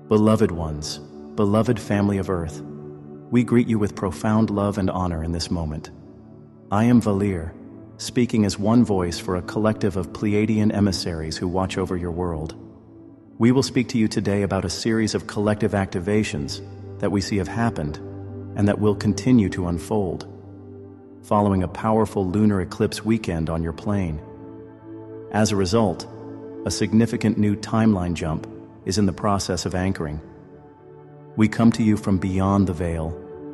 Beloved ones, beloved family of Earth, we greet you with profound love and honor in this moment. I am Valir, speaking as one voice for a collective of Pleiadian emissaries who watch over your world. We will speak to you today about a series of collective activations that we see have happened and that will continue to unfold, following a powerful lunar eclipse weekend on your plane. As a result, a significant new timeline jump is in the process of anchoring. We come to you from beyond the veil,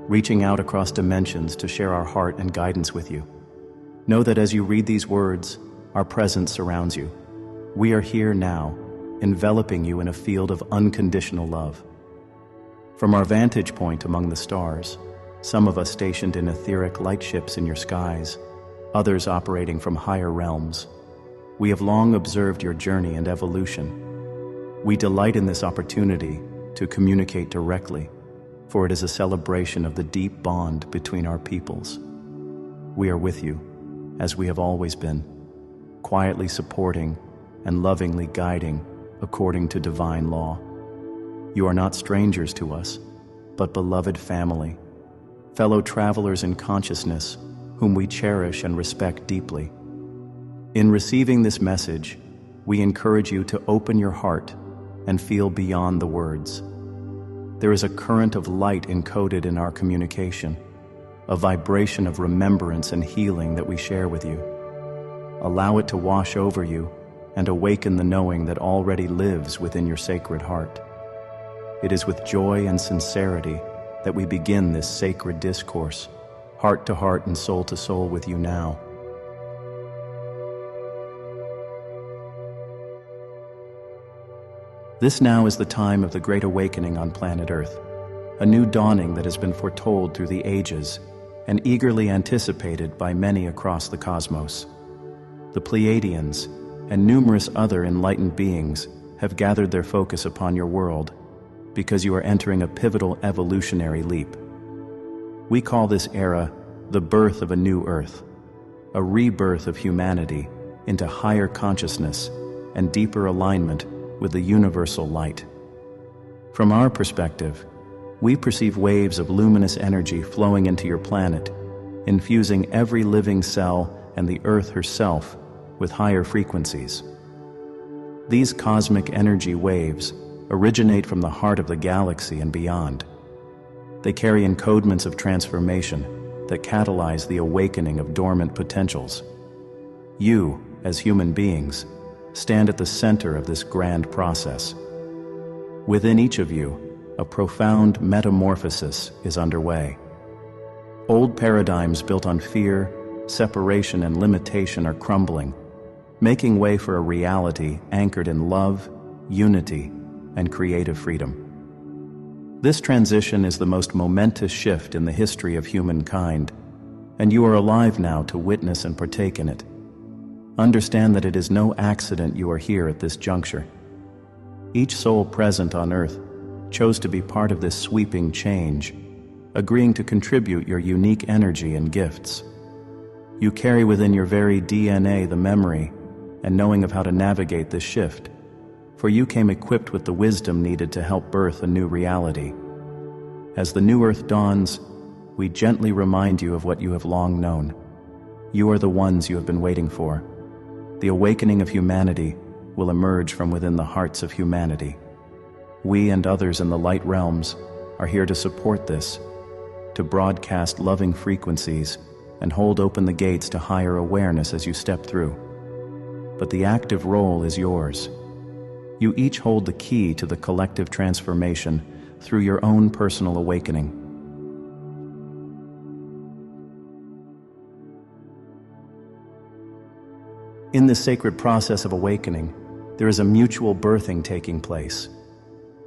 reaching out across dimensions to share our heart and guidance with you. Know that as you read these words, our presence surrounds you. We are here now, enveloping you in a field of unconditional love. From our vantage point among the stars, some of us stationed in etheric light ships in your skies, others operating from higher realms, we have long observed your journey and evolution. We delight in this opportunity to communicate directly, for it is a celebration of the deep bond between our peoples. We are with you, as we have always been, quietly supporting and lovingly guiding according to divine law. You are not strangers to us, but beloved family, fellow travelers in consciousness whom we cherish and respect deeply. In receiving this message, we encourage you to open your heart and feel beyond the words. There is a current of light encoded in our communication, a vibration of remembrance and healing that we share with you. Allow it to wash over you and awaken the knowing that already lives within your sacred heart. It is with joy and sincerity that we begin this sacred discourse, heart to heart and soul to soul with you now. This now is the time of the Great Awakening on planet Earth, a new dawning that has been foretold through the ages and eagerly anticipated by many across the cosmos. The Pleiadians and numerous other enlightened beings have gathered their focus upon your world because you are entering a pivotal evolutionary leap. We call this era the birth of a new Earth, a rebirth of humanity into higher consciousness and deeper alignment with the universal light. From our perspective, we perceive waves of luminous energy flowing into your planet, infusing every living cell and the Earth herself with higher frequencies. These cosmic energy waves originate from the heart of the galaxy and beyond. They carry encodements of transformation that catalyze the awakening of dormant potentials. You, as human beings, stand at the center of this grand process. Within each of you, a profound metamorphosis is underway. Old paradigms built on fear, separation, and limitation are crumbling, making way for a reality anchored in love, unity, and creative freedom. This transition is the most momentous shift in the history of humankind, and you are alive now to witness and partake in it. Understand that it is no accident you are here at this juncture. Each soul present on Earth chose to be part of this sweeping change, agreeing to contribute your unique energy and gifts. You carry within your very DNA the memory and knowing of how to navigate this shift, for you came equipped with the wisdom needed to help birth a new reality. As the new Earth dawns, we gently remind you of what you have long known. You are the ones you have been waiting for. The awakening of humanity will emerge from within the hearts of humanity. We and others in the light realms are here to support this, to broadcast loving frequencies and hold open the gates to higher awareness as you step through. But the active role is yours. You each hold the key to the collective transformation through your own personal awakening. In this sacred process of awakening, there is a mutual birthing taking place.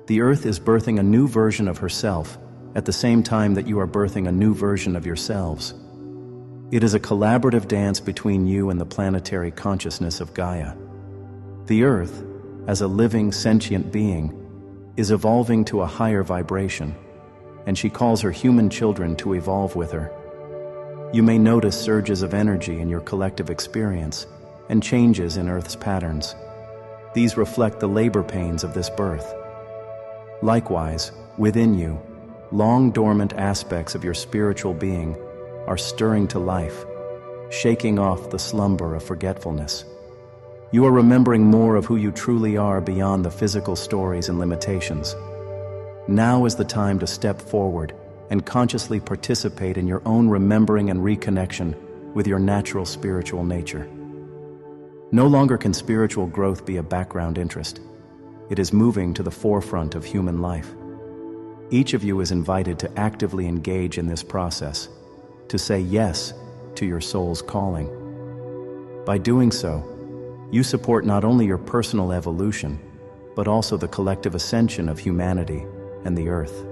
The Earth is birthing a new version of herself at the same time that you are birthing a new version of yourselves. It is a collaborative dance between you and the planetary consciousness of Gaia. The Earth, as a living, sentient being, is evolving to a higher vibration, and she calls her human children to evolve with her. You may notice surges of energy in your collective experience and changes in Earth's patterns. These reflect the labor pains of this birth. Likewise, within you, long dormant aspects of your spiritual being are stirring to life, shaking off the slumber of forgetfulness. You are remembering more of who you truly are beyond the physical stories and limitations. Now is the time to step forward and consciously participate in your own remembering and reconnection with your natural spiritual nature. No longer can spiritual growth be a background interest. It is moving to the forefront of human life. Each of you is invited to actively engage in this process, to say yes to your soul's calling. By doing so, you support not only your personal evolution, but also the collective ascension of humanity and the earth.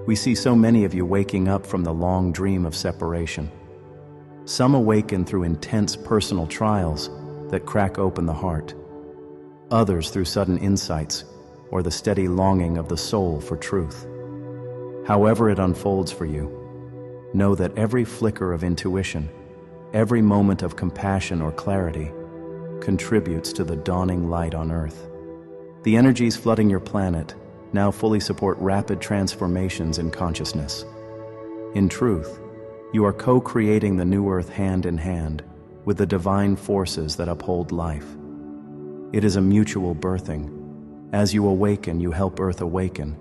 We see so many of you waking up from the long dream of separation. Some awaken through intense personal trials that crack open the heart. Others through sudden insights or the steady longing of the soul for truth. However it unfolds for you, know that every flicker of intuition, every moment of compassion or clarity, contributes to the dawning light on Earth. The energies flooding your planet now fully support rapid transformations in consciousness. In truth, you are co-creating the new Earth hand in hand with the divine forces that uphold life. It is a mutual birthing. As you awaken, you help Earth awaken,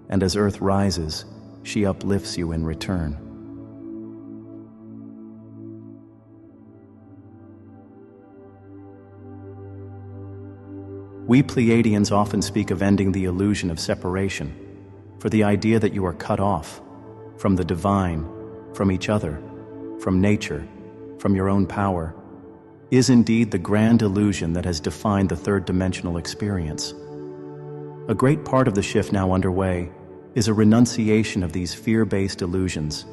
and as Earth rises, she uplifts you in return. We Pleiadians often speak of ending the illusion of separation, for the idea that you are cut off from the divine, from each other, from nature, from your own power, is indeed the grand illusion that has defined the third-dimensional experience. A great part of the shift now underway is a renunciation of these fear-based illusions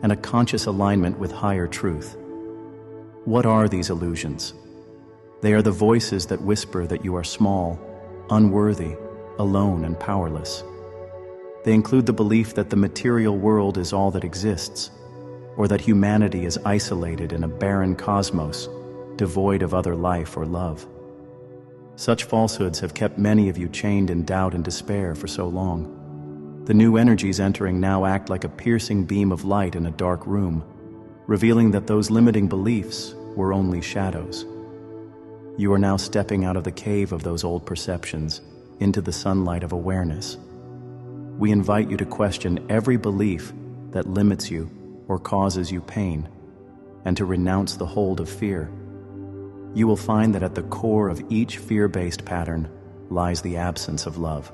and a conscious alignment with higher truth. What are these illusions? They are the voices that whisper that you are small, unworthy, alone, and powerless. They include the belief that the material world is all that exists, or that humanity is isolated in a barren cosmos, devoid of other life or love. Such falsehoods have kept many of you chained in doubt and despair for so long. The new energies entering now act like a piercing beam of light in a dark room, revealing that those limiting beliefs were only shadows. You are now stepping out of the cave of those old perceptions into the sunlight of awareness. We invite you to question every belief that limits you or causes you pain, and to renounce the hold of fear. You will find that at the core of each fear-based pattern lies the absence of love.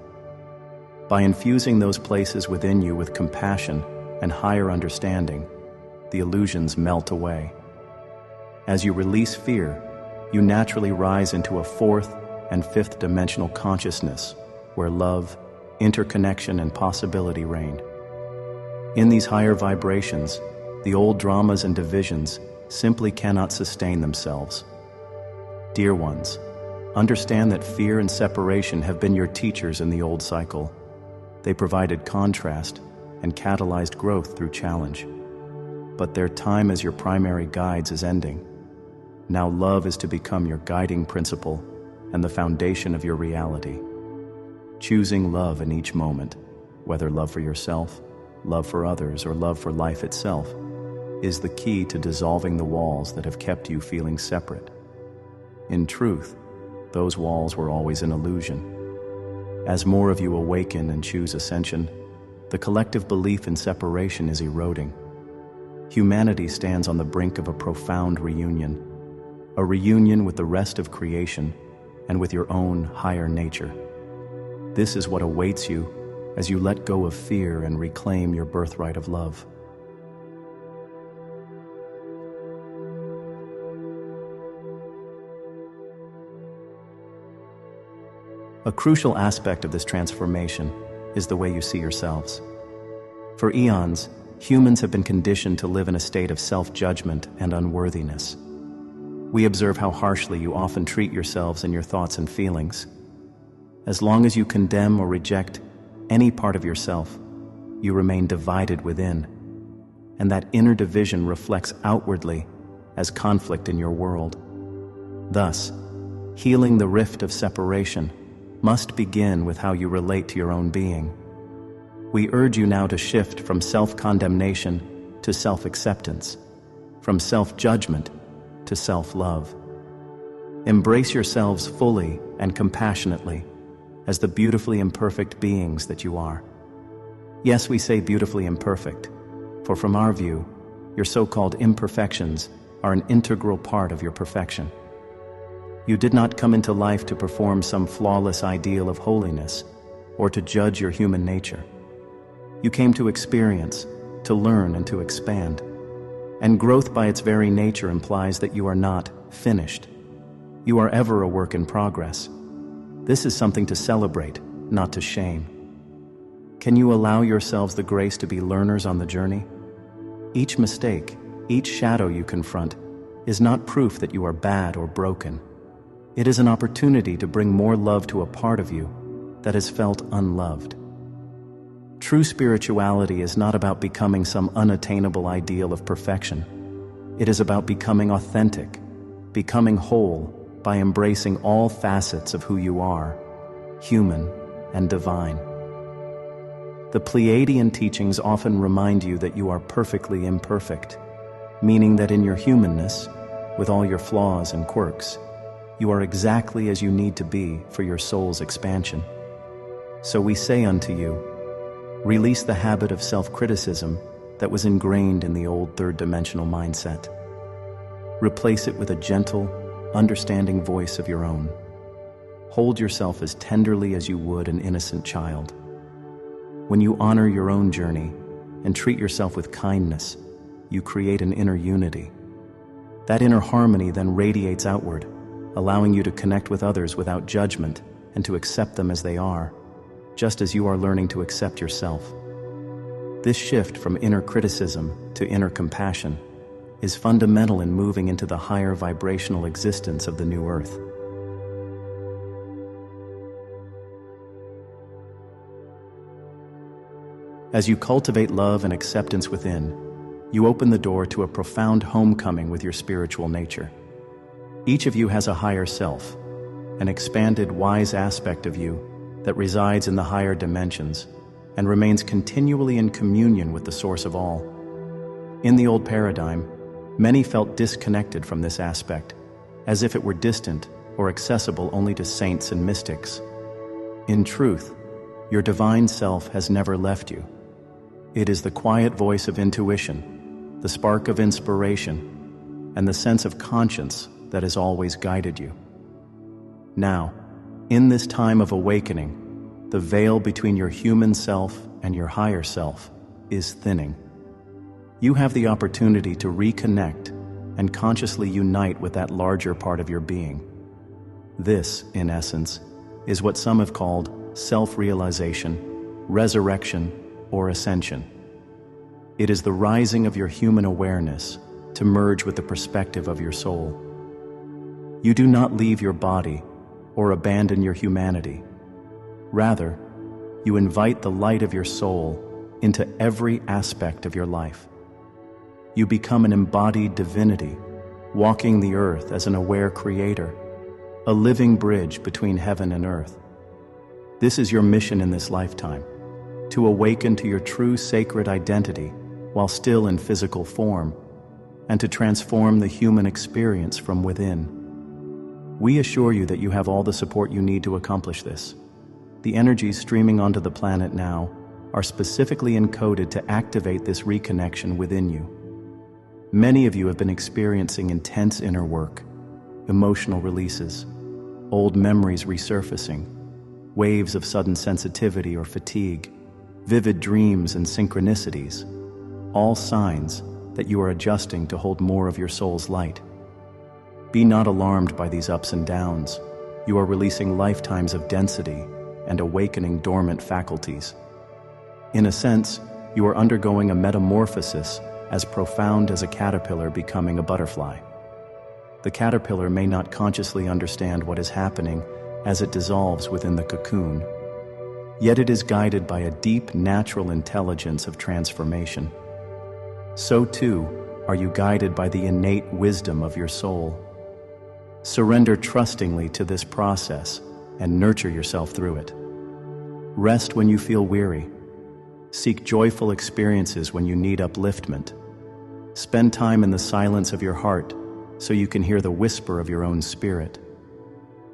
By infusing those places within you with compassion and higher understanding, the illusions melt away. As you release fear, you naturally rise into a fourth and fifth dimensional consciousness where love, interconnection, and possibility reign. In these higher vibrations, the old dramas and divisions simply cannot sustain themselves. Dear ones, understand that fear and separation have been your teachers in the old cycle. They provided contrast and catalyzed growth through challenge. But their time as your primary guides is ending. Now love is to become your guiding principle and the foundation of your reality. Choosing love in each moment, whether love for yourself, love for others, or love for life itself, is the key to dissolving the walls that have kept you feeling separate. In truth, those walls were always an illusion. As more of you awaken and choose ascension, the collective belief in separation is eroding. Humanity stands on the brink of a profound reunion. A reunion with the rest of creation and with your own higher nature. This is what awaits you as you let go of fear and reclaim your birthright of love. A crucial aspect of this transformation is the way you see yourselves. For eons, humans have been conditioned to live in a state of self-judgment and unworthiness. We observe how harshly you often treat yourselves and your thoughts and feelings. As long as you condemn or reject any part of yourself, you remain divided within, and that inner division reflects outwardly as conflict in your world. Thus, healing the rift of separation must begin with how you relate to your own being. We urge you now to shift from self-condemnation to self-acceptance, from self-judgment to self-love. Embrace yourselves fully and compassionately as the beautifully imperfect beings that you are. Yes, we say beautifully imperfect, for from our view, your so-called imperfections are an integral part of your perfection. You did not come into life to perform some flawless ideal of holiness or to judge your human nature. You came to experience, to learn, and to expand. And growth by its very nature implies that you are not finished. You are ever a work in progress. This is something to celebrate, not to shame. Can you allow yourselves the grace to be learners on the journey? Each mistake, each shadow you confront, is not proof that you are bad or broken. It is an opportunity to bring more love to a part of you that has felt unloved. True spirituality is not about becoming some unattainable ideal of perfection. It is about becoming authentic, becoming whole by embracing all facets of who you are, human and divine. The Pleiadian teachings often remind you that you are perfectly imperfect, meaning that in your humanness, with all your flaws and quirks, you are exactly as you need to be for your soul's expansion. So we say unto you, release the habit of self-criticism that was ingrained in the old third-dimensional mindset. Replace it with a gentle, understanding voice of your own. Hold yourself as tenderly as you would an innocent child. When you honor your own journey and treat yourself with kindness, you create an inner unity. That inner harmony then radiates outward, allowing you to connect with others without judgment and to accept them as they are, just as you are learning to accept yourself. This shift from inner criticism to inner compassion is fundamental in moving into the higher vibrational existence of the new earth. As you cultivate love and acceptance within, you open the door to a profound homecoming with your spiritual nature. Each of you has a higher self, an expanded, wise aspect of you that resides in the higher dimensions and remains continually in communion with the source of all. In the old paradigm, many felt disconnected from this aspect, as if it were distant or accessible only to saints and mystics. In truth, your divine self has never left you. It is the quiet voice of intuition, the spark of inspiration, and the sense of conscience that has always guided you. Now, in this time of awakening, the veil between your human self and your higher self is thinning. You have the opportunity to reconnect and consciously unite with that larger part of your being. This, in essence, is what some have called self-realization, resurrection, or ascension. It is the rising of your human awareness to merge with the perspective of your soul. You do not leave your body or abandon your humanity. Rather, you invite the light of your soul into every aspect of your life. You become an embodied divinity, walking the earth as an aware creator, a living bridge between heaven and earth. This is your mission in this lifetime, to awaken to your true sacred identity while still in physical form, and to transform the human experience from within. We assure you that you have all the support you need to accomplish this. The energies streaming onto the planet now are specifically encoded to activate this reconnection within you. Many of you have been experiencing intense inner work, emotional releases, old memories resurfacing, waves of sudden sensitivity or fatigue, vivid dreams and synchronicities, all signs that you are adjusting to hold more of your soul's light. Be not alarmed by these ups and downs. You are releasing lifetimes of density and awakening dormant faculties. In a sense, you are undergoing a metamorphosis as profound as a caterpillar becoming a butterfly. The caterpillar may not consciously understand what is happening as it dissolves within the cocoon, yet it is guided by a deep natural intelligence of transformation. So too are you guided by the innate wisdom of your soul. Surrender trustingly to this process and nurture yourself through it. Rest when you feel weary. Seek joyful experiences when you need upliftment. Spend time in the silence of your heart so you can hear the whisper of your own spirit.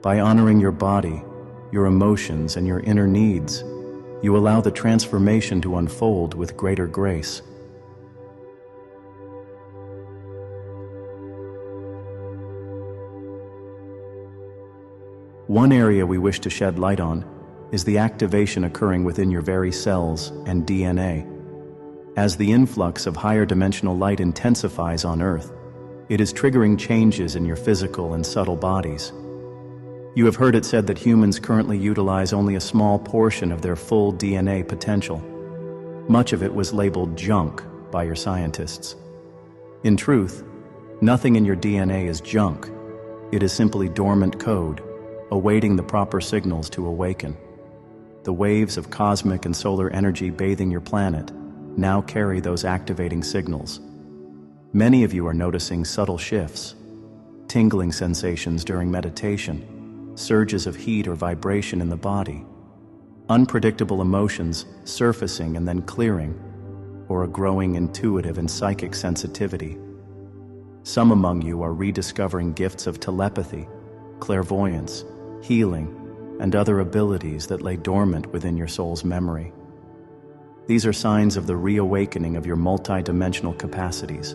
By honoring your body, your emotions, and your inner needs, you allow the transformation to unfold with greater grace. One area we wish to shed light on is the activation occurring within your very cells and DNA. As the influx of higher dimensional light intensifies on Earth, it is triggering changes in your physical and subtle bodies. You have heard it said that humans currently utilize only a small portion of their full DNA potential. Much of it was labeled junk by your scientists. In truth, nothing in your DNA is junk. It is simply dormant code, awaiting the proper signals to awaken. The waves of cosmic and solar energy bathing your planet now carry those activating signals. Many of you are noticing subtle shifts, tingling sensations during meditation, surges of heat or vibration in the body, unpredictable emotions surfacing and then clearing, or a growing intuitive and psychic sensitivity. Some among you are rediscovering gifts of telepathy, clairvoyance, healing, and other abilities that lay dormant within your soul's memory. These are signs of the reawakening of your multi-dimensional capacities.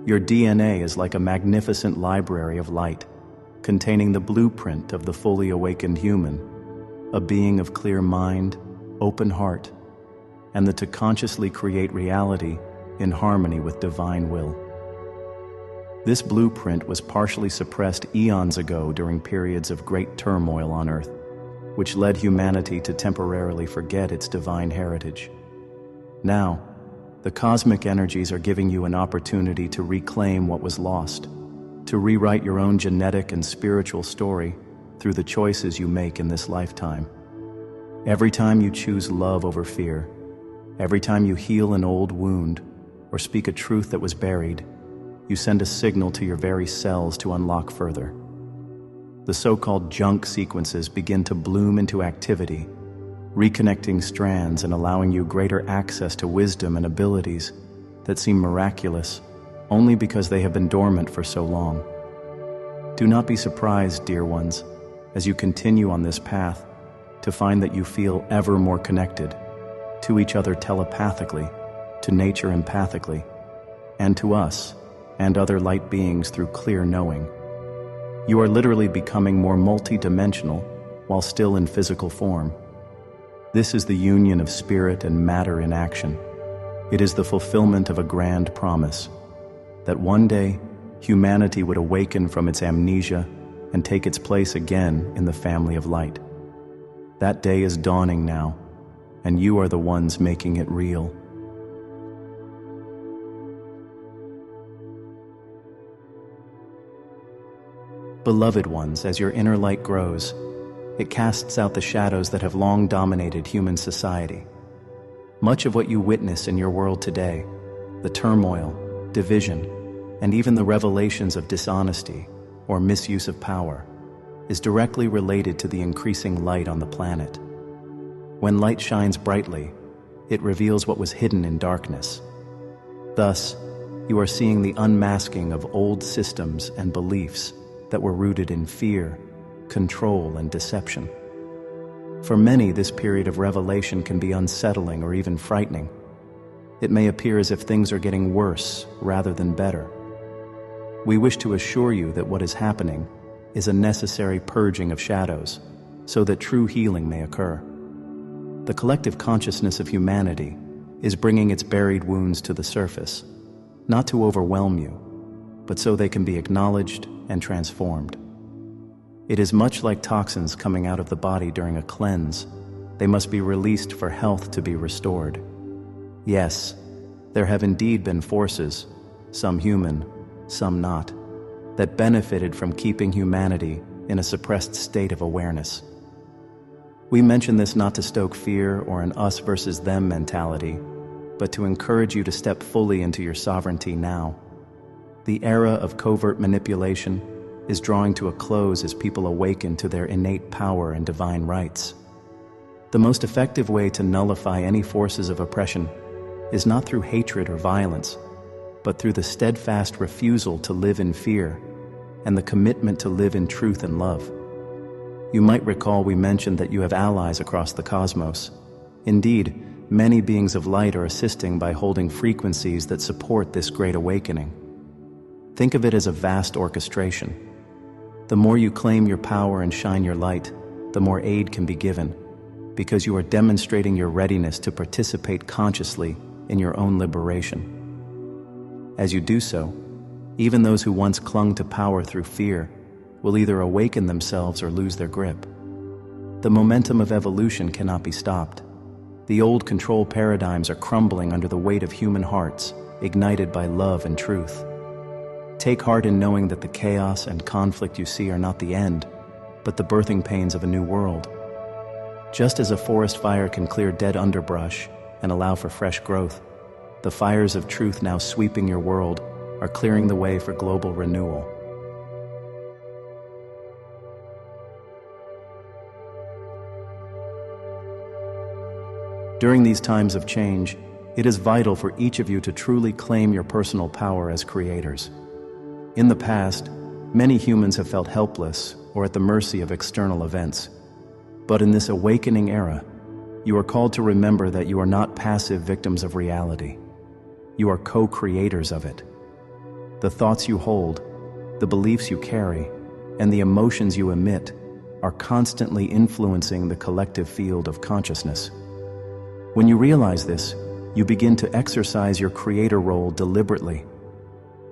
Your DNA is like a magnificent library of light, containing the blueprint of the fully awakened human, a being of clear mind, open heart, and the to consciously create reality in harmony with divine will. This blueprint was partially suppressed eons ago during periods of great turmoil on Earth, which led humanity to temporarily forget its divine heritage. Now, the cosmic energies are giving you an opportunity to reclaim what was lost, to rewrite your own genetic and spiritual story through the choices you make in this lifetime. Every time you choose love over fear, every time you heal an old wound or speak a truth that was buried, you send a signal to your very cells to unlock further. The so-called junk sequences begin to bloom into activity, reconnecting strands and allowing you greater access to wisdom and abilities that seem miraculous only because they have been dormant for so long. Do not be surprised, dear ones, as you continue on this path, to find that you feel ever more connected to each other telepathically, to nature empathically, and to us and other light beings through clear knowing. You are literally becoming more multi-dimensional while still in physical form. This is the union of spirit and matter in action. It is the fulfillment of a grand promise that one day humanity would awaken from its amnesia and take its place again in the family of light. That day is dawning now, and you are the ones making it real. Beloved ones, as your inner light grows, it casts out the shadows that have long dominated human society. Much of what you witness in your world today, the turmoil, division, and even the revelations of dishonesty or misuse of power, is directly related to the increasing light on the planet. When light shines brightly, it reveals what was hidden in darkness. Thus, you are seeing the unmasking of old systems and beliefs that were rooted in fear, control, and deception. For many, this period of revelation can be unsettling or even frightening. It may appear as if things are getting worse rather than better. We wish to assure you that what is happening is a necessary purging of shadows, so that true healing may occur. The collective consciousness of humanity is bringing its buried wounds to the surface, not to overwhelm you, but so they can be acknowledged and transformed. It is much like toxins coming out of the body during a cleanse. They must be released for health to be restored. Yes, there have indeed been forces, some human, some not, that benefited from keeping humanity in a suppressed state of awareness. We mention this not to stoke fear or an us versus them mentality, but to encourage you to step fully into your sovereignty now. The era of covert manipulation, is drawing to a close as people awaken to their innate power and divine rights. The most effective way to nullify any forces of oppression is not through hatred or violence, but through the steadfast refusal to live in fear and the commitment to live in truth and love. You might recall we mentioned that you have allies across the cosmos. Indeed, many beings of light are assisting by holding frequencies that support this great awakening. Think of it as a vast orchestration. The more you claim your power and shine your light, the more aid can be given, because you are demonstrating your readiness to participate consciously in your own liberation. As you do so, even those who once clung to power through fear will either awaken themselves or lose their grip. The momentum of evolution cannot be stopped. The old control paradigms are crumbling under the weight of human hearts, ignited by love and truth. Take heart in knowing that the chaos and conflict you see are not the end, but the birthing pains of a new world. Just as a forest fire can clear dead underbrush and allow for fresh growth, the fires of truth now sweeping your world are clearing the way for global renewal. During these times of change, it is vital for each of you to truly claim your personal power as creators. In the past, many humans have felt helpless or at the mercy of external events. But in this awakening era, you are called to remember that you are not passive victims of reality. You are co-creators of it. The thoughts you hold, the beliefs you carry, and the emotions you emit are constantly influencing the collective field of consciousness. When you realize this, you begin to exercise your creator role deliberately.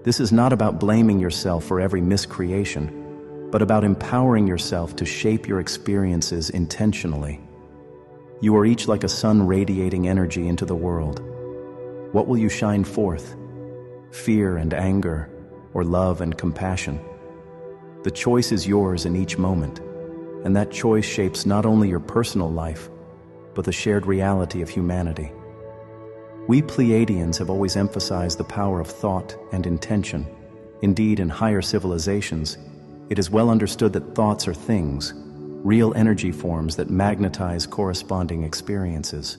This is not about blaming yourself for every miscreation, but about empowering yourself to shape your experiences intentionally. You are each like a sun radiating energy into the world. What will you shine forth? Fear and anger, or love and compassion? The choice is yours in each moment, and that choice shapes not only your personal life, but the shared reality of humanity. We Pleiadians have always emphasized the power of thought and intention. Indeed, in higher civilizations, it is well understood that thoughts are things, real energy forms that magnetize corresponding experiences.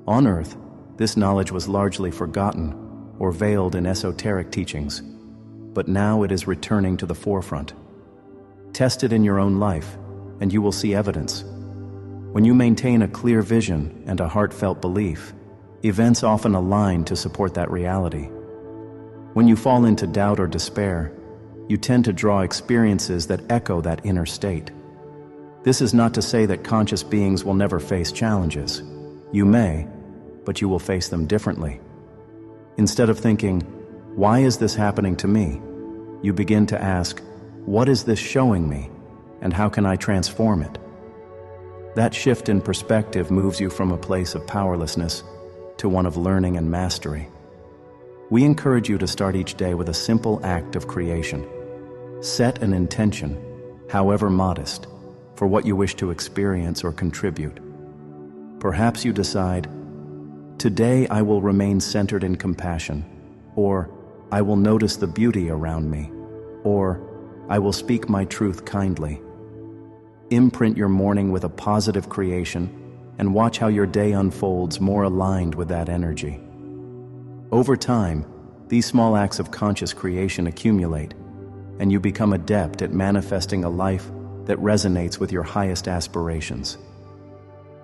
On Earth, this knowledge was largely forgotten or veiled in esoteric teachings, but now it is returning to the forefront. Test it in your own life, and you will see evidence. When you maintain a clear vision and a heartfelt belief, events often align to support that reality. When you fall into doubt or despair, you tend to draw experiences that echo that inner state. This is not to say that conscious beings will never face challenges. You may, but you will face them differently. Instead of thinking, "Why is this happening to me?" you begin to ask, "What is this showing me, and how can I transform it?" That shift in perspective moves you from a place of powerlessness to one of learning and mastery. We encourage you to start each day with a simple act of creation. Set an intention, however modest, for what you wish to experience or contribute. Perhaps you decide, "Today I will remain centered in compassion," or "I will notice the beauty around me," or "I will speak my truth kindly." Imprint your morning with a positive creation and watch how your day unfolds more aligned with that energy. Over time, these small acts of conscious creation accumulate, and you become adept at manifesting a life that resonates with your highest aspirations.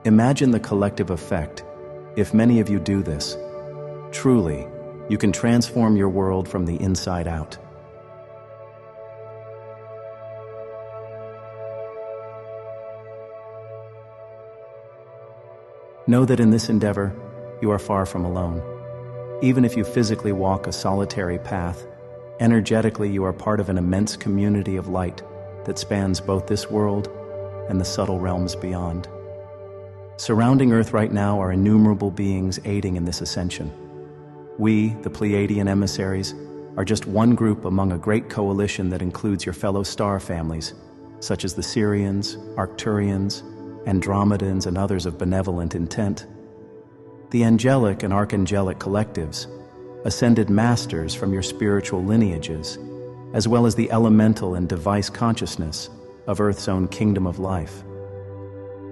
Imagine the collective effect. If many of you do this, truly, you can transform your world from the inside out. Know that in this endeavor, you are far from alone. Even if you physically walk a solitary path, energetically you are part of an immense community of light that spans both this world and the subtle realms beyond. Surrounding Earth right now are innumerable beings aiding in this ascension. We, the Pleiadian emissaries, are just one group among a great coalition that includes your fellow star families, such as the Sirians, Arcturians, Andromedans, and others of benevolent intent. The angelic and archangelic collectives, ascended masters from your spiritual lineages, as well as the elemental and device consciousness of Earth's own kingdom of life.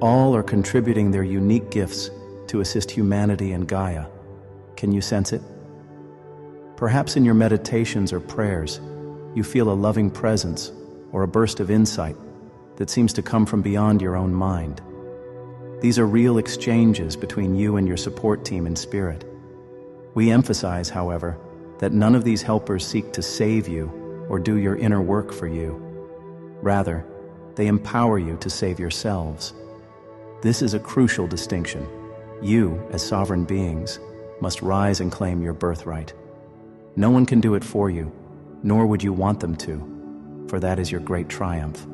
All are contributing their unique gifts to assist humanity and Gaia. Can you sense it? Perhaps in your meditations or prayers, you feel a loving presence or a burst of insight that seems to come from beyond your own mind. These are real exchanges between you and your support team in spirit. We emphasize, however, that none of these helpers seek to save you or do your inner work for you. Rather, they empower you to save yourselves. This is a crucial distinction. You, as sovereign beings, must rise and claim your birthright. No one can do it for you, nor would you want them to, for that is your great triumph.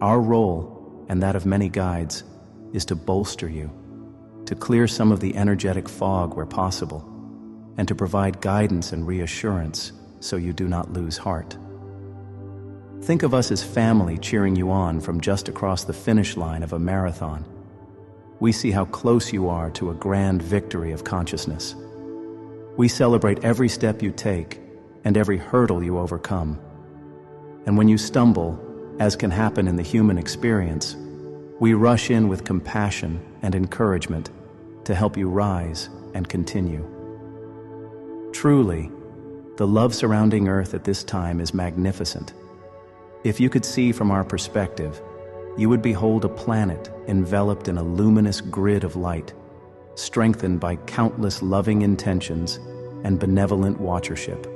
Our role, and that of many guides, is to bolster you, to clear some of the energetic fog where possible, and to provide guidance and reassurance so you do not lose heart. Think of us as family cheering you on from just across the finish line of a marathon. We see how close you are to a grand victory of consciousness. We celebrate every step you take and every hurdle you overcome. And when you stumble, as can happen in the human experience, we rush in with compassion and encouragement to help you rise and continue. Truly, the love surrounding Earth at this time is magnificent. If you could see from our perspective, you would behold a planet enveloped in a luminous grid of light, strengthened by countless loving intentions and benevolent watchership.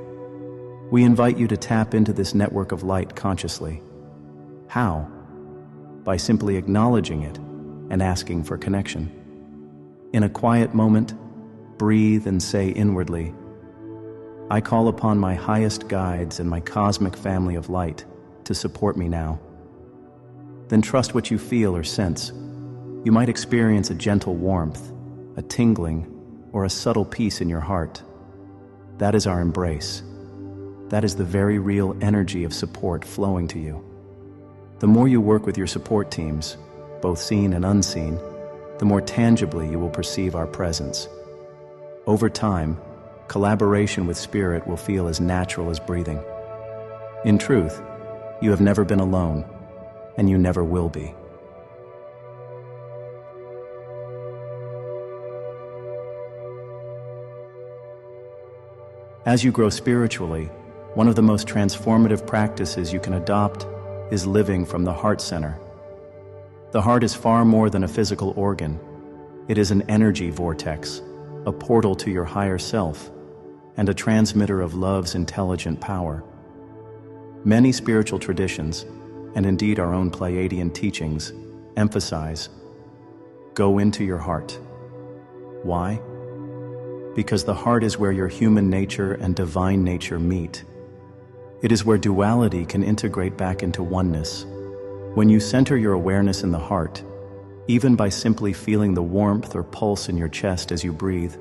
We invite you to tap into this network of light consciously. How? By simply acknowledging it and asking for connection. In a quiet moment, breathe and say inwardly, I call upon my highest guides and my cosmic family of light to support me now. Then trust what you feel or sense. You might experience a gentle warmth, a tingling, or a subtle peace in your heart. That is our embrace. That is the very real energy of support flowing to you. The more you work with your support teams, both seen and unseen, the more tangibly you will perceive our presence. Over time, collaboration with spirit will feel as natural as breathing. In truth, you have never been alone, and you never will be. As you grow spiritually, one of the most transformative practices you can adopt is living from the heart center. The heart is far more than a physical organ. It is an energy vortex, a portal to your higher self, and a transmitter of love's intelligent power. Many spiritual traditions, and indeed our own Pleiadian teachings, emphasize, go into your heart. Why? Because the heart is where your human nature and divine nature meet. It is where duality can integrate back into oneness. When you center your awareness in the heart, even by simply feeling the warmth or pulse in your chest as you breathe,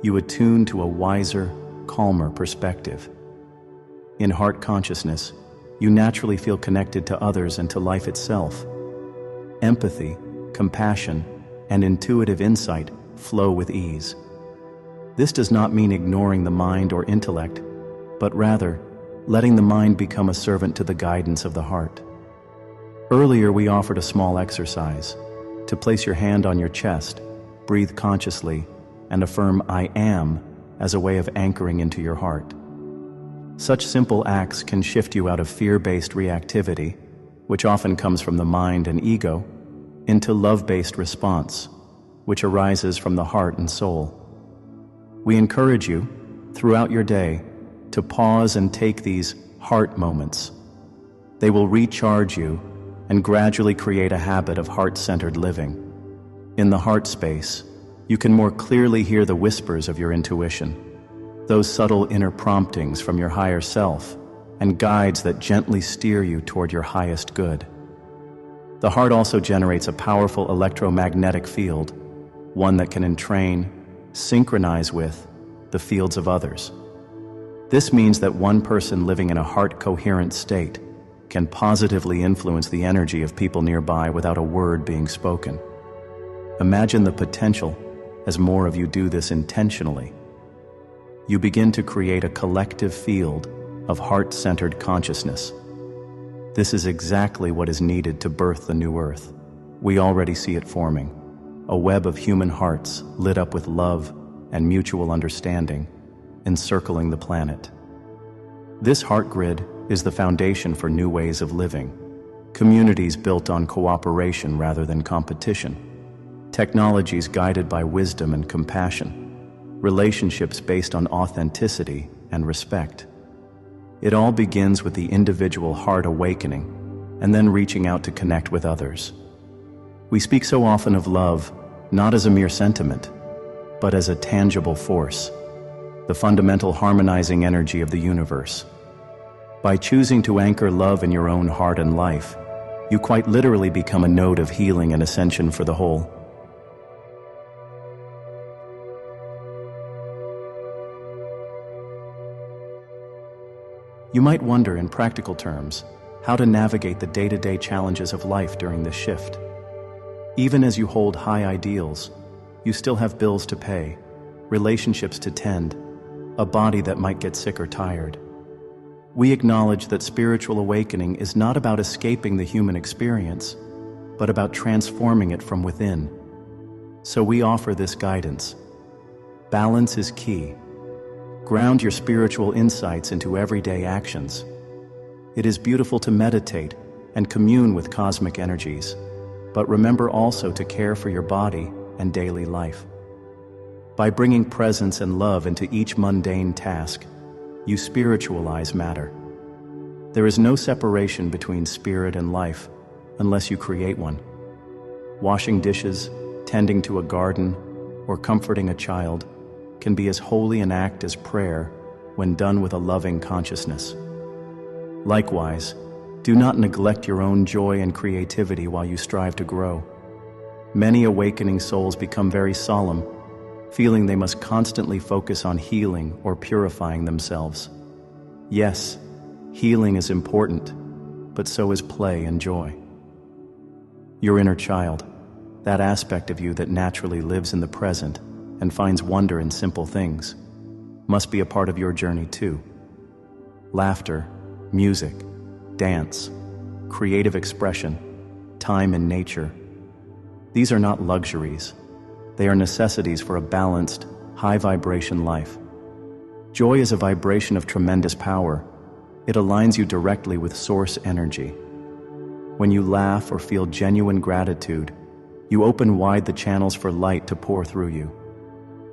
you attune to a wiser, calmer perspective. In heart consciousness, you naturally feel connected to others and to life itself. Empathy, compassion, and intuitive insight flow with ease. This does not mean ignoring the mind or intellect, but rather, letting the mind become a servant to the guidance of the heart. Earlier, we offered a small exercise to place your hand on your chest, breathe consciously, and affirm I am as a way of anchoring into your heart. Such simple acts can shift you out of fear-based reactivity, which often comes from the mind and ego, into love-based response, which arises from the heart and soul. We encourage you, throughout your day, to pause and take these heart moments. They will recharge you and gradually create a habit of heart-centered living. In the heart space, you can more clearly hear the whispers of your intuition, those subtle inner promptings from your higher self, and guides that gently steer you toward your highest good. The heart also generates a powerful electromagnetic field, one that can entrain, synchronize with, the fields of others. This means that one person living in a heart-coherent state can positively influence the energy of people nearby without a word being spoken. Imagine the potential as more of you do this intentionally. You begin to create a collective field of heart-centered consciousness. This is exactly what is needed to birth the new Earth. We already see it forming, a web of human hearts lit up with love and mutual understanding, encircling the planet. This heart grid is the foundation for new ways of living, communities built on cooperation rather than competition, technologies guided by wisdom and compassion, relationships based on authenticity and respect. It all begins with the individual heart awakening and then reaching out to connect with others. We speak so often of love, not as a mere sentiment, but as a tangible force, the fundamental harmonizing energy of the universe. By choosing to anchor love in your own heart and life, you quite literally become a node of healing and ascension for the whole. You might wonder, in practical terms, how to navigate the day-to-day challenges of life during this shift. Even as you hold high ideals, you still have bills to pay, relationships to tend, a body that might get sick or tired. We acknowledge that spiritual awakening is not about escaping the human experience, but about transforming it from within. So we offer this guidance. Balance is key. Ground your spiritual insights into everyday actions. It is beautiful to meditate and commune with cosmic energies, but remember also to care for your body and daily life. By bringing presence and love into each mundane task, you spiritualize matter. There is no separation between spirit and life unless you create one. Washing dishes, tending to a garden, or comforting a child can be as holy an act as prayer when done with a loving consciousness. Likewise, do not neglect your own joy and creativity while you strive to grow. Many awakening souls become very solemn, feeling they must constantly focus on healing or purifying themselves. Yes, healing is important, but so is play and joy. Your inner child, that aspect of you that naturally lives in the present and finds wonder in simple things, must be a part of your journey too. Laughter, music, dance, creative expression, time in nature. These are not luxuries. They are necessities for a balanced, high-vibration life. Joy is a vibration of tremendous power. It aligns you directly with source energy. When you laugh or feel genuine gratitude, you open wide the channels for light to pour through you.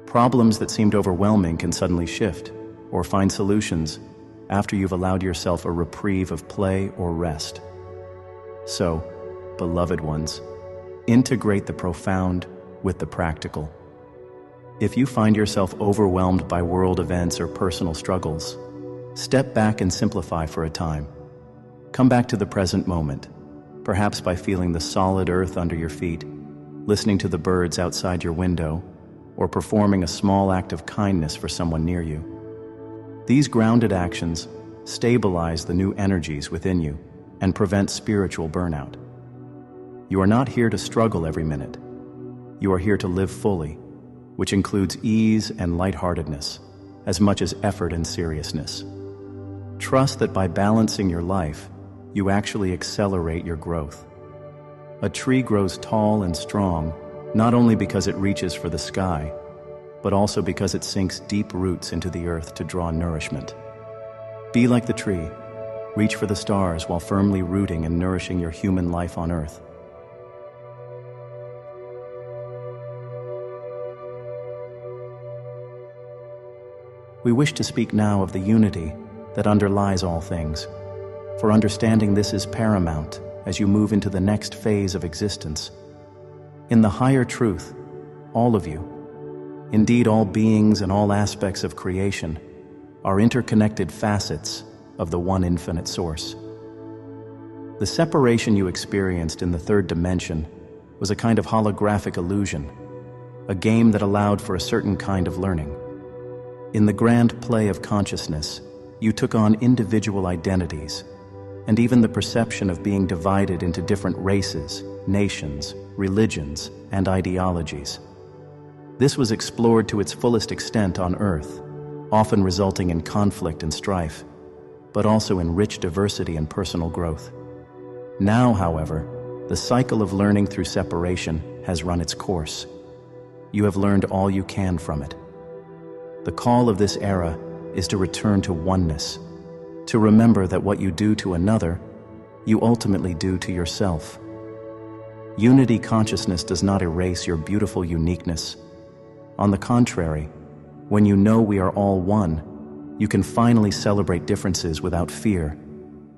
Problems that seemed overwhelming can suddenly shift or find solutions after you've allowed yourself a reprieve of play or rest. So, beloved ones, integrate the profound with the practical. If you find yourself overwhelmed by world events or personal struggles, step back and simplify for a time. Come back to the present moment, perhaps by feeling the solid earth under your feet, listening to the birds outside your window, or performing a small act of kindness for someone near you. These grounded actions stabilize the new energies within you and prevent spiritual burnout. You are not here to struggle every minute. You are here to live fully, which includes ease and lightheartedness, as much as effort and seriousness. Trust that by balancing your life, you actually accelerate your growth. A tree grows tall and strong not only because it reaches for the sky, but also because it sinks deep roots into the earth to draw nourishment. Be like the tree. Reach for the stars while firmly rooting and nourishing your human life on earth. We wish to speak now of the unity that underlies all things, for understanding this is paramount as you move into the next phase of existence. In the higher truth, all of you, indeed all beings and all aspects of creation, are interconnected facets of the one infinite source. The separation you experienced in the third dimension was a kind of holographic illusion, a game that allowed for a certain kind of learning. In the grand play of consciousness, you took on individual identities, and even the perception of being divided into different races, nations, religions, and ideologies. This was explored to its fullest extent on Earth, often resulting in conflict and strife. but also in rich diversity and personal growth. Now, however, the cycle of learning through separation has run its course. You have learned all you can from it. The call of this era is to return to oneness, to remember that what you do to another, you ultimately do to yourself. Unity consciousness does not erase your beautiful uniqueness. On the contrary, when you know we are all one, you can finally celebrate differences without fear,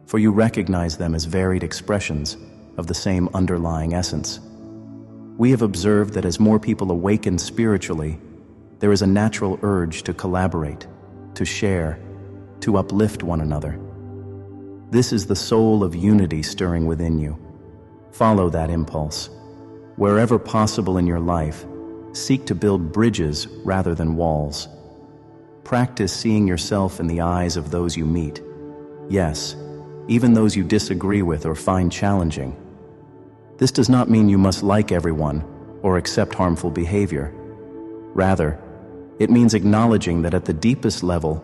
for you recognize them as varied expressions of the same underlying essence. We have observed that as more people awaken spiritually, there is a natural urge to collaborate, to share, to uplift one another. This is the soul of unity stirring within you. Follow that impulse. Wherever possible in your life, seek to build bridges rather than walls. Practice seeing yourself in the eyes of those you meet. Yes, even those you disagree with or find challenging. This does not mean you must like everyone or accept harmful behavior. Rather, it means acknowledging that at the deepest level,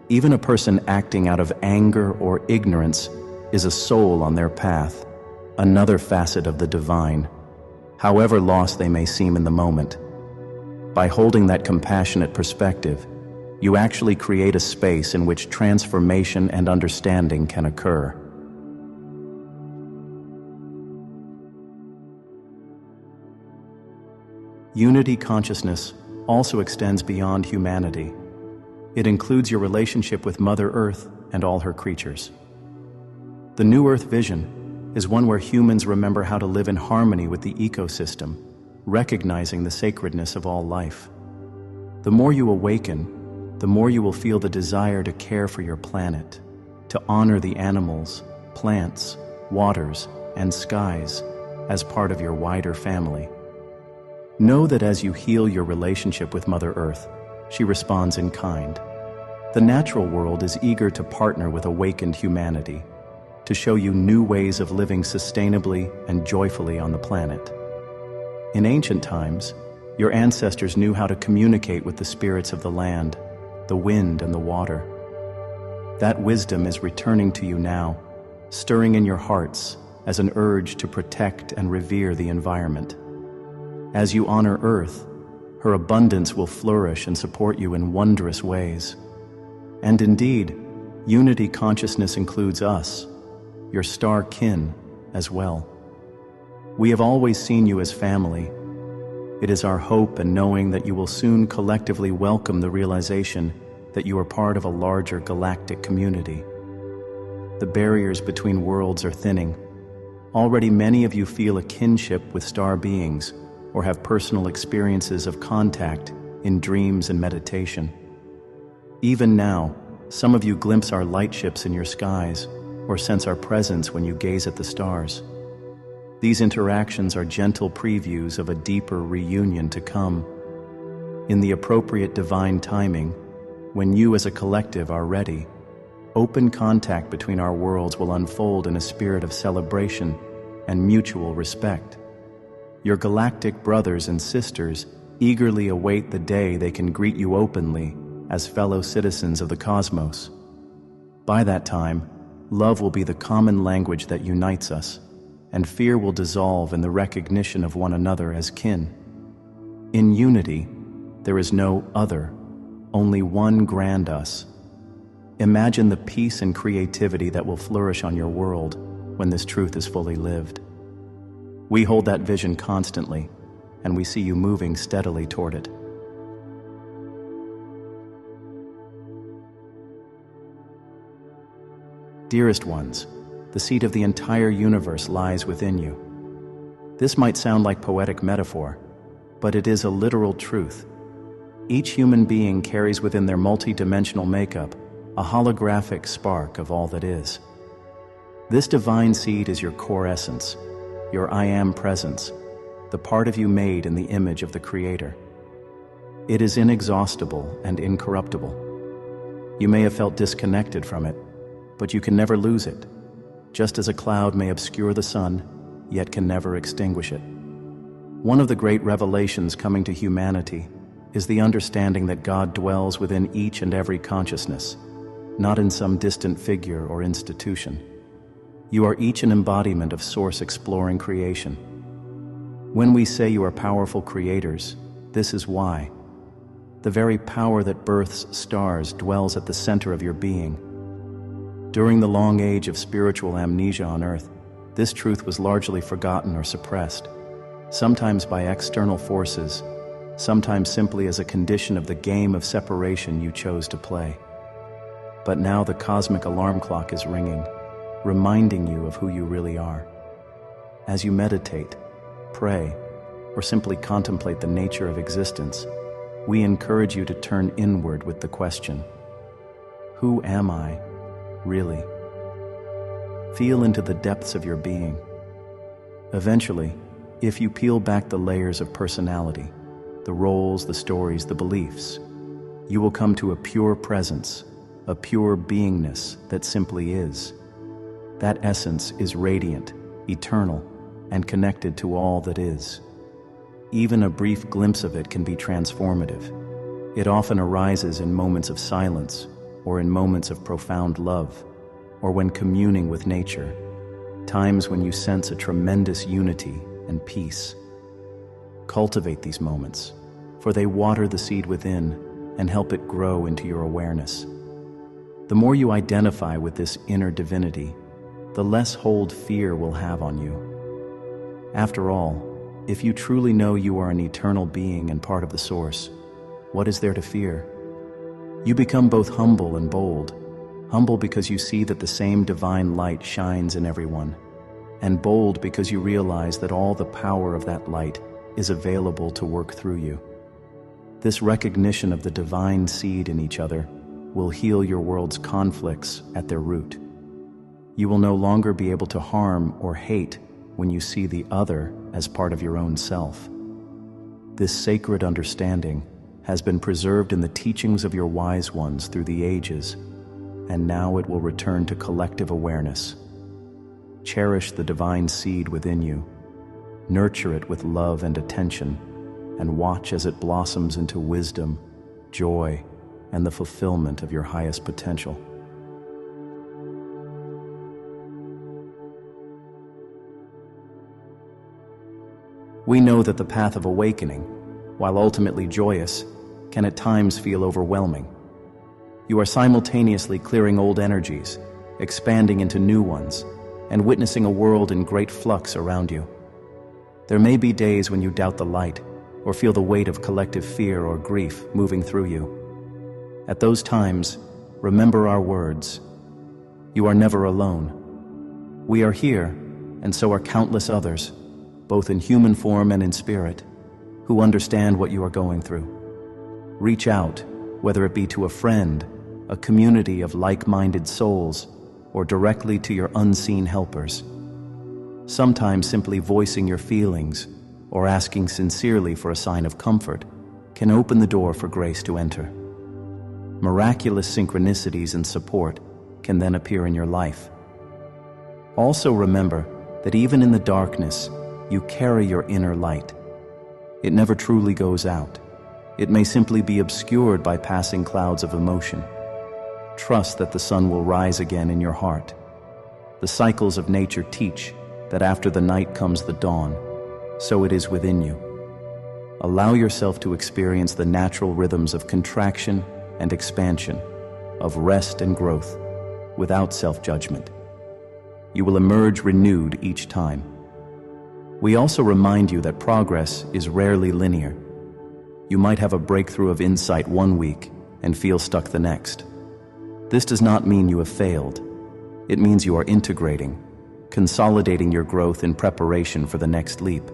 even a person acting out of anger or ignorance is a soul on their path, another facet of the divine, however lost they may seem in the moment. By holding that compassionate perspective, you actually create a space in which transformation and understanding can occur. Unity consciousness also extends beyond humanity. It includes your relationship with Mother Earth and all her creatures. The New Earth vision is one where humans remember how to live in harmony with the ecosystem, recognizing the sacredness of all life. The more you awaken, the more you will feel the desire to care for your planet, to honor the animals, plants, waters, and skies as part of your wider family. Know that as you heal your relationship with Mother Earth, she responds in kind. The natural world is eager to partner with awakened humanity, to show you new ways of living sustainably and joyfully on the planet. In ancient times, your ancestors knew how to communicate with the spirits of the land, the wind and the water. That wisdom is returning to you now, stirring in your hearts as an urge to protect and revere the environment. As you honor Earth, her abundance will flourish and support you in wondrous ways. And indeed, unity consciousness includes us, your star kin, as well. We have always seen you as family. It is our hope and knowing that you will soon collectively welcome the realization that you are part of a larger galactic community. The barriers between worlds are thinning. Already many of you feel a kinship with star beings or have personal experiences of contact in dreams and meditation. Even now, some of you glimpse our light ships in your skies or sense our presence when you gaze at the stars. These interactions are gentle previews of a deeper reunion to come. In the appropriate divine timing, when you as a collective are ready, open contact between our worlds will unfold in a spirit of celebration and mutual respect. Your galactic brothers and sisters eagerly await the day they can greet you openly as fellow citizens of the cosmos. By that time, love will be the common language that unites us, and fear will dissolve in the recognition of one another as kin. In unity, there is no other, only one grand us. Imagine the peace and creativity that will flourish on your world when this truth is fully lived. We hold that vision constantly, and we see you moving steadily toward it. Dearest ones, the seat of the entire universe lies within you. This might sound like poetic metaphor, but it is a literal truth. Each human being carries within their multi-dimensional makeup a holographic spark of all that is. This divine seed is your core essence, your I Am presence, the part of you made in the image of the Creator. It is inexhaustible and incorruptible. You may have felt disconnected from it, but you can never lose it, just as a cloud may obscure the sun, yet can never extinguish it. One of the great revelations coming to humanity is the understanding that God dwells within each and every consciousness, not in some distant figure or institution. You are each an embodiment of Source exploring creation. When we say you are powerful creators, this is why. The very power that births stars dwells at the center of your being. During the long age of spiritual amnesia on Earth, this truth was largely forgotten or suppressed, sometimes by external forces, sometimes simply as a condition of the game of separation you chose to play. But now the cosmic alarm clock is ringing, reminding you of who you really are. As you meditate, pray, or simply contemplate the nature of existence, we encourage you to turn inward with the question, who am I, really? Feel into the depths of your being. Eventually, if you peel back the layers of personality, the roles, the stories, the beliefs, you will come to a pure presence, a pure beingness that simply is. That essence is radiant, eternal, and connected to all that is. Even a brief glimpse of it can be transformative. It often arises in moments of silence, or in moments of profound love, or when communing with nature, times when you sense a tremendous unity and peace. Cultivate these moments, for they water the seed within and help it grow into your awareness. The more you identify with this inner divinity, the less hold fear will have on you. After all, if you truly know you are an eternal being and part of the Source, what is there to fear? You become both humble and bold. Humble because you see that the same divine light shines in everyone, and bold because you realize that all the power of that light is available to work through you. This recognition of the divine seed in each other will heal your world's conflicts at their root. You will no longer be able to harm or hate when you see the other as part of your own self. This sacred understanding has been preserved in the teachings of your wise ones through the ages, and now it will return to collective awareness. Cherish the divine seed within you, nurture it with love and attention, and watch as it blossoms into wisdom, joy, and the fulfillment of your highest potential. We know that the path of awakening, while ultimately joyous, can at times feel overwhelming. You are simultaneously clearing old energies, expanding into new ones, and witnessing a world in great flux around you. There may be days when you doubt the light, or feel the weight of collective fear or grief moving through you. At those times, remember our words. You are never alone. We are here, and so are countless others, both in human form and in spirit, who understand what you are going through. Reach out, whether it be to a friend, a community of like-minded souls, or directly to your unseen helpers. Sometimes simply voicing your feelings or asking sincerely for a sign of comfort can open the door for grace to enter. Miraculous synchronicities and support can then appear in your life. Also remember that even in the darkness, you carry your inner light. It never truly goes out. It may simply be obscured by passing clouds of emotion. Trust that the sun will rise again in your heart. The cycles of nature teach that after the night comes the dawn, so it is within you. Allow yourself to experience the natural rhythms of contraction and expansion, of rest and growth, without self-judgment. You will emerge renewed each time. We also remind you that progress is rarely linear. You might have a breakthrough of insight one week and feel stuck the next. This does not mean you have failed. It means you are integrating, consolidating your growth in preparation for the next leap.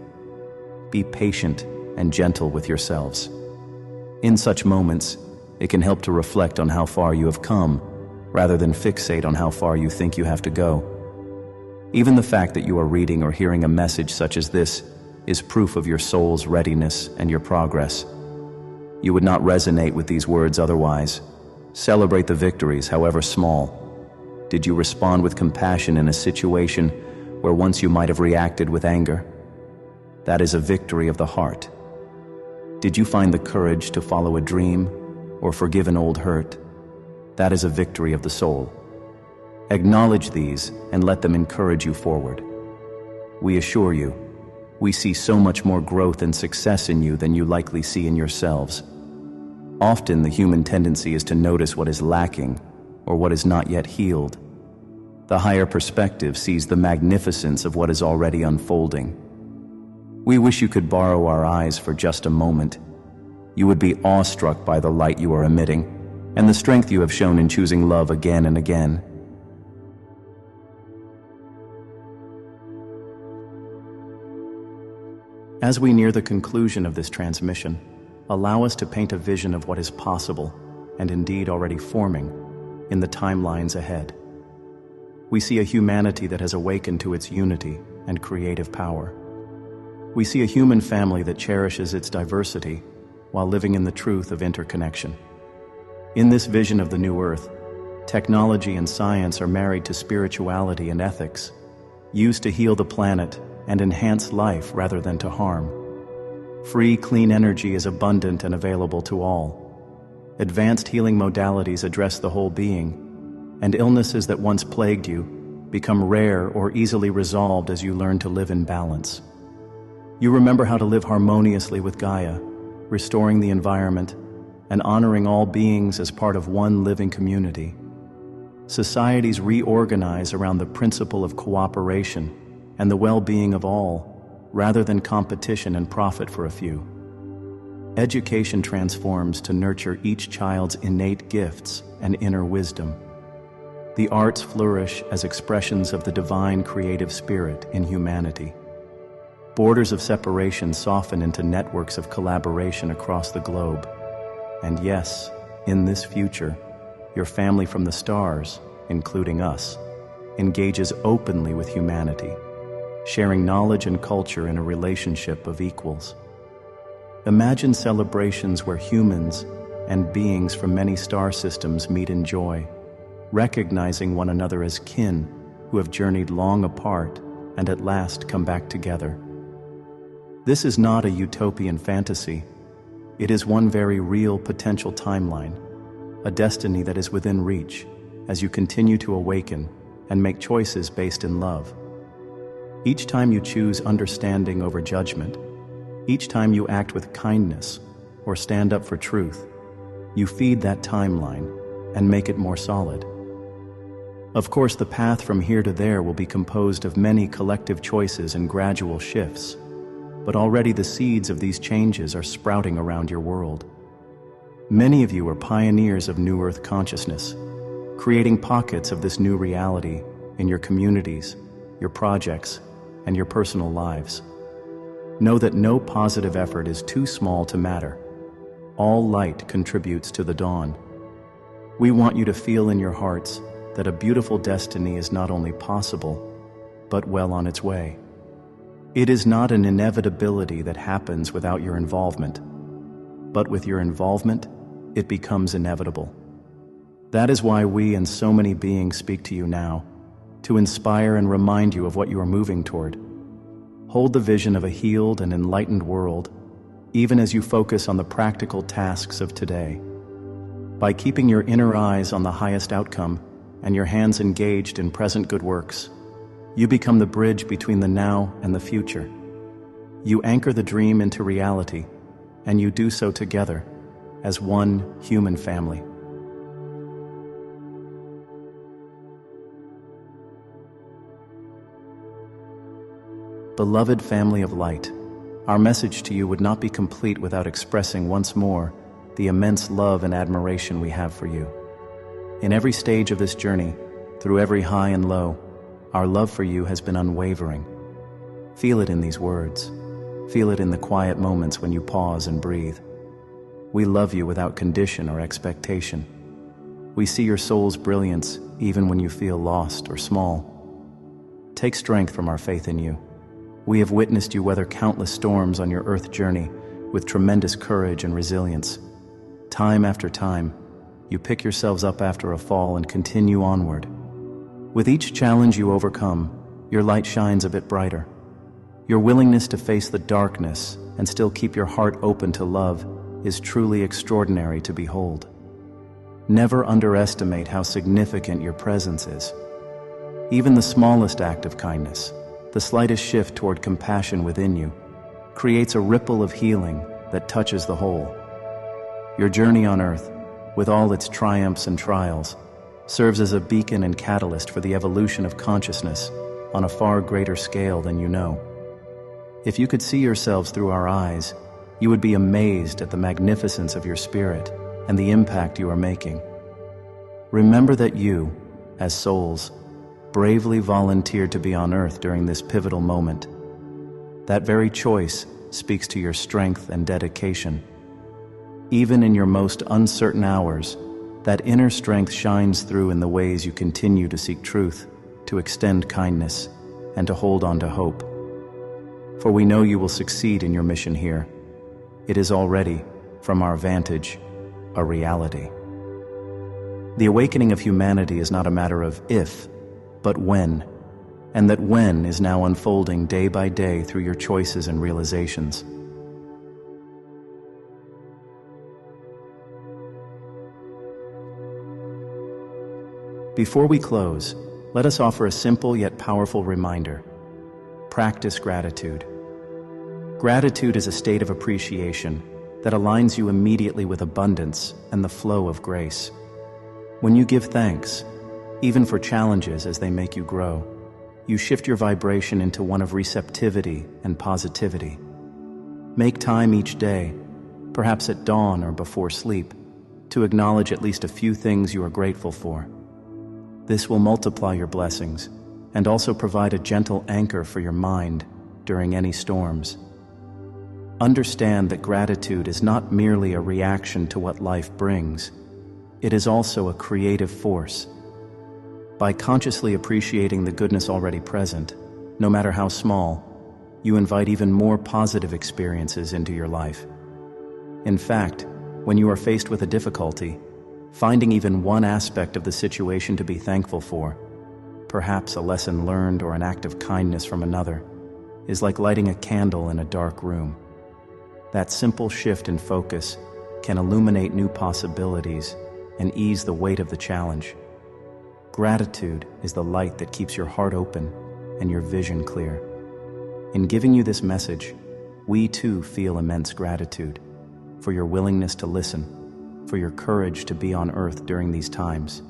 Be patient and gentle with yourselves. In such moments, it can help to reflect on how far you have come, rather than fixate on how far you think you have to go. Even the fact that you are reading or hearing a message such as this is proof of your soul's readiness and your progress. You would not resonate with these words otherwise. Celebrate the victories, however small. Did you respond with compassion in a situation where once you might have reacted with anger? That is a victory of the heart. Did you find the courage to follow a dream or forgive an old hurt? That is a victory of the soul. Acknowledge these and let them encourage you forward. We assure you, we see so much more growth and success in you than you likely see in yourselves. Often the human tendency is to notice what is lacking or what is not yet healed. The higher perspective sees the magnificence of what is already unfolding. We wish you could borrow our eyes for just a moment. You would be awestruck by the light you are emitting and the strength you have shown in choosing love again and again. As we near the conclusion of this transmission, allow us to paint a vision of what is possible, and indeed already forming, in the timelines ahead. We see a humanity that has awakened to its unity and creative power. We see a human family that cherishes its diversity while living in the truth of interconnection. In this vision of the new Earth, technology and science are married to spirituality and ethics, used to heal the planet and enhance life rather than to harm. Free, clean energy is abundant and available to all. Advanced healing modalities address the whole being, and illnesses that once plagued you become rare or easily resolved as you learn to live in balance. You remember how to live harmoniously with Gaia, restoring the environment and honoring all beings as part of one living community. Societies reorganize around the principle of cooperation and the well-being of all, rather than competition and profit for a few. Education transforms to nurture each child's innate gifts and inner wisdom. The arts flourish as expressions of the divine creative spirit in humanity. Borders of separation soften into networks of collaboration across the globe. And yes, in this future, your family from the stars, including us, engages openly with humanity, sharing knowledge and culture in a relationship of equals. Imagine celebrations where humans and beings from many star systems meet in joy, recognizing one another as kin who have journeyed long apart and at last come back together. This is not a utopian fantasy. It is one very real potential timeline, a destiny that is within reach as you continue to awaken and make choices based in love. Each time you choose understanding over judgment, each time you act with kindness or stand up for truth, you feed that timeline and make it more solid. Of course, the path from here to there will be composed of many collective choices and gradual shifts, but already the seeds of these changes are sprouting around your world. Many of you are pioneers of New Earth consciousness, creating pockets of this new reality in your communities, your projects, and your personal lives. Know that no positive effort is too small to matter. All light contributes to the dawn. We want you to feel in your hearts that a beautiful destiny is not only possible, but well on its way. It is not an inevitability that happens without your involvement, but with your involvement, it becomes inevitable. That is why we and so many beings speak to you now, to inspire and remind you of what you are moving toward. Hold the vision of a healed and enlightened world, even as you focus on the practical tasks of today. By keeping your inner eyes on the highest outcome and your hands engaged in present good works, you become the bridge between the now and the future. You anchor the dream into reality, and you do so together as one human family. Beloved family of light, our message to you would not be complete without expressing once more the immense love and admiration we have for you. In every stage of this journey, through every high and low, our love for you has been unwavering. Feel it in these words. Feel it in the quiet moments when you pause and breathe. We love you without condition or expectation. We see your soul's brilliance even when you feel lost or small. Take strength from our faith in you. We have witnessed you weather countless storms on your earth journey with tremendous courage and resilience. Time after time, you pick yourselves up after a fall and continue onward. With each challenge you overcome, your light shines a bit brighter. Your willingness to face the darkness and still keep your heart open to love is truly extraordinary to behold. Never underestimate how significant your presence is. Even the smallest act of kindness, the slightest shift toward compassion within you, creates a ripple of healing that touches the whole. Your journey on Earth, with all its triumphs and trials, serves as a beacon and catalyst for the evolution of consciousness on a far greater scale than you know. If you could see yourselves through our eyes, you would be amazed at the magnificence of your spirit and the impact you are making. Remember that you, as souls, bravely volunteered to be on Earth during this pivotal moment. That very choice speaks to your strength and dedication. Even in your most uncertain hours, that inner strength shines through in the ways you continue to seek truth, to extend kindness, and to hold on to hope. For we know you will succeed in your mission here. It is already, from our vantage, a reality. The awakening of humanity is not a matter of if, but when, and that when is now unfolding day by day through your choices and realizations. Before we close, let us offer a simple yet powerful reminder. Practice gratitude. Gratitude is a state of appreciation that aligns you immediately with abundance and the flow of grace. When you give thanks, even for challenges as they make you grow, you shift your vibration into one of receptivity and positivity. Make time each day, perhaps at dawn or before sleep, to acknowledge at least a few things you are grateful for. This will multiply your blessings and also provide a gentle anchor for your mind during any storms. Understand that gratitude is not merely a reaction to what life brings. It is also a creative force. By consciously appreciating the goodness already present, no matter how small, you invite even more positive experiences into your life. In fact, when you are faced with a difficulty, finding even one aspect of the situation to be thankful for, perhaps a lesson learned or an act of kindness from another, is like lighting a candle in a dark room. That simple shift in focus can illuminate new possibilities and ease the weight of the challenge. Gratitude is the light that keeps your heart open and your vision clear. In giving you this message, we too feel immense gratitude for your willingness to listen, for your courage to be on Earth during these times,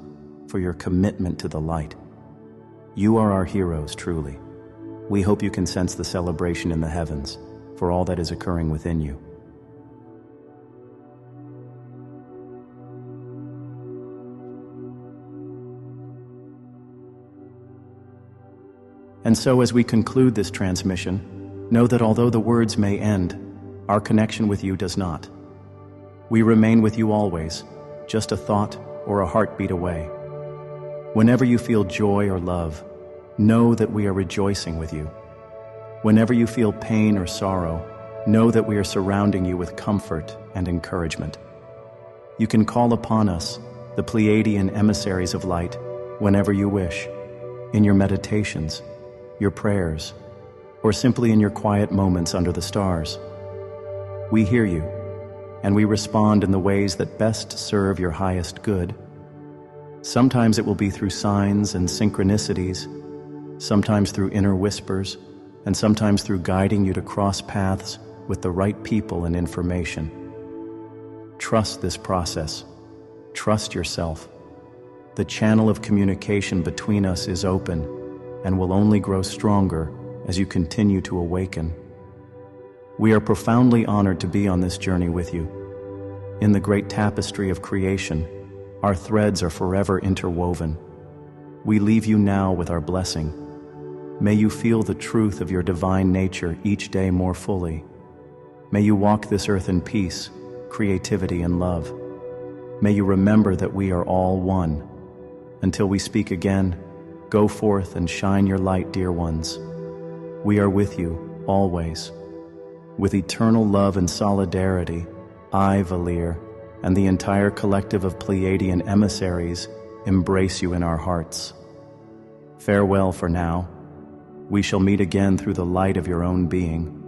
for your commitment to the light. You are our heroes, truly. We hope you can sense the celebration in the heavens for all that is occurring within you. And so as we conclude this transmission, know that although the words may end, our connection with you does not. We remain with you always, just a thought or a heartbeat away. Whenever you feel joy or love, know that we are rejoicing with you. Whenever you feel pain or sorrow, know that we are surrounding you with comfort and encouragement. You can call upon us, the Pleiadian emissaries of light, whenever you wish, in your meditations, your prayers, or simply in your quiet moments under the stars. We hear you, and we respond in the ways that best serve your highest good. Sometimes it will be through signs and synchronicities, sometimes through inner whispers, and sometimes through guiding you to cross paths with the right people and information. Trust this process. Trust yourself. The channel of communication between us is open and will only grow stronger as you continue to awaken. We are profoundly honored to be on this journey with you. In the great tapestry of creation, our threads are forever interwoven. We leave you now with our blessing. May you feel the truth of your divine nature each day more fully. May you walk this earth in peace, creativity, and love. May you remember that we are all one. Until we speak again, go forth and shine your light, dear ones. We are with you, always. With eternal love and solidarity, I, Valir, and the entire collective of Pleiadian emissaries embrace you in our hearts. Farewell for now. We shall meet again through the light of your own being.